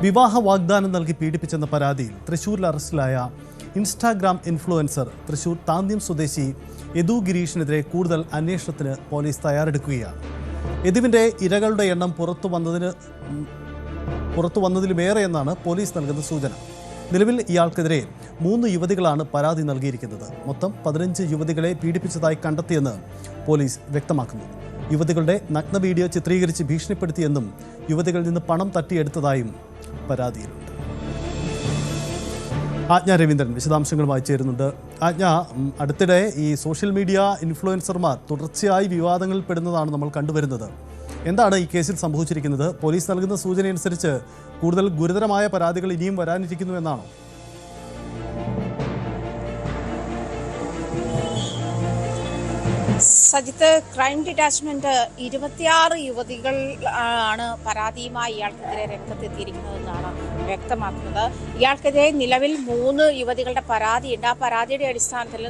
വിവാഹ വാഗ്ദാനം നൽകി പീഡിപ്പിച്ചെന്ന പരാതിയിൽ തൃശൂരിൽ അറസ്റ്റിലായ ഇൻസ്റ്റാഗ്രാം ഇൻഫ്ലുവൻസർ തൃശൂർ താന്ത്യം സ്വദേശി യദു ഗിരീഷിനെതിരെ കൂടുതൽ അന്വേഷണത്തിന് പോലീസ് തയ്യാറെടുക്കുകയാണ്. യദുവിൻ്റെ ഇരകളുടെ എണ്ണം പുറത്തു വന്നതിലുമേറെ എന്നാണ് പോലീസ് നൽകുന്ന സൂചന. നിലവിൽ ഇയാൾക്കെതിരെ 3 യുവതികളാണ് പരാതി നൽകിയിരിക്കുന്നത്. മൊത്തം 15 യുവതികളെ പീഡിപ്പിച്ചതായി കണ്ടെത്തിയെന്ന് പോലീസ് വ്യക്തമാക്കുന്നു. യുവതികളുടെ നഗ്ന വീഡിയോ ചിത്രീകരിച്ച് ഭീഷണിപ്പെടുത്തിയെന്നും യുവതികളിൽ നിന്ന് പണം തട്ടിയെടുത്തതായും പരാതിയിലുണ്ട്. ആജ്ഞ രവീന്ദ്രൻ വിശദാംശങ്ങളുമായി ചേരുന്നുണ്ട്. ആജ്ഞ, അടുത്തിടെ ഈ സോഷ്യൽ മീഡിയ ഇൻഫ്ലുവൻസർമാർ തുടർച്ചയായി വിവാദങ്ങളിൽ പെടുന്നതാണ് നമ്മൾ കണ്ടുവരുന്നത്. എന്താണ് ഈ കേസിൽ സംഭവിച്ചിരിക്കുന്നത്? പോലീസ് നൽകുന്ന സൂചനയനുസരിച്ച് കൂടുതൽ ഗുരുതരമായ പരാതികൾ ഇനിയും വരാനിരിക്കുന്നു എന്നാണോ? സജിത്ത്, ക്രൈം ഡിറ്റാച്ച്മെന്റ് 26 യുവതികൾ ആണ് പരാതിയുമായി ഇയാൾക്കെതിരെ രംഗത്തെത്തിയിരിക്കുന്നതെന്നാണ് വ്യക്തമാക്കുന്നത്. ഇയാൾക്കെതിരെ നിലവിൽ 3 യുവതികളുടെ പരാതിയുണ്ട്. ആ പരാതിയുടെ അടിസ്ഥാനത്തിൽ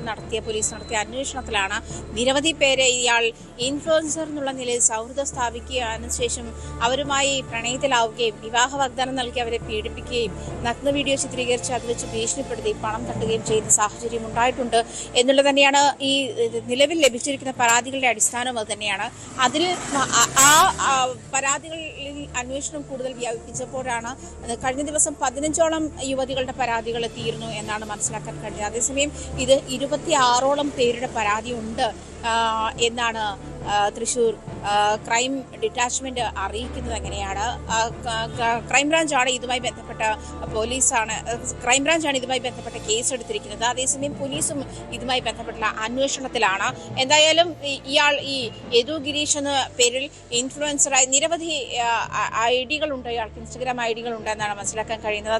പോലീസ് നടത്തിയ അന്വേഷണത്തിലാണ് നിരവധി പേരെ ഇയാൾ ഇൻഫ്ലുവൻസർ എന്നുള്ള നിലയിൽ സൗഹൃദം സ്ഥാപിക്കുകയും ശേഷം അവരുമായി പ്രണയത്തിലാവുകയും വിവാഹ വാഗ്ദാനം നൽകി അവരെ പീഡിപ്പിക്കുകയും നഗ്ന വീഡിയോ ചിത്രീകരിച്ച് അത് വെച്ച് ഭീഷണിപ്പെടുത്തി പണം തട്ടുകയും ചെയ്യുന്ന സാഹചര്യം ഉണ്ടായിട്ടുണ്ട് എന്നുള്ളത് തന്നെയാണ് ഈ നിലവിൽ ലഭിച്ചിരിക്കുന്ന പരാതികളുടെ അടിസ്ഥാനം അത് തന്നെയാണ്. അതിൽ ആ പരാതികളിൽ അന്വേഷണം കൂടുതൽ വ്യാപിപ്പിച്ചപ്പോഴാണ് കഴിഞ്ഞ ദിവസം 15ഓളം യുവതികളുടെ പരാതികൾ എത്തിയിരുന്നു എന്നാണ് മനസ്സിലാക്കാൻ കഴിഞ്ഞത്. അതേസമയം ഇത് 26ഓളം പേരുടെ പരാതി ഉണ്ട് എന്നാണ് തൃശൂർ ക്രൈം ഡിറ്റാച്ച്മെന്റ് അറിയിക്കുന്നത്. എങ്ങനെയാണ് ക്രൈംബ്രാഞ്ചാണ് ഇതുമായി ബന്ധപ്പെട്ട ക്രൈംബ്രാഞ്ചാണ് ഇതുമായി ബന്ധപ്പെട്ട കേസ് എടുത്തിരിക്കുന്നത്. അതേസമയം പോലീസും ഇതുമായി ബന്ധപ്പെട്ട അന്വേഷണത്തിലാണ്. എന്തായാലും ഇയാൾ ഈ യദു ഗിരീഷ് എന്ന പേരിൽ ഇൻഫ്ലുവൻസറായി നിരവധി ഐഡികളുണ്ട്, ഇയാൾക്ക് ഇൻസ്റ്റഗ്രാം ഐഡികളുണ്ട് എന്നാണ് മനസ്സിലാക്കാൻ കഴിയുന്നത്.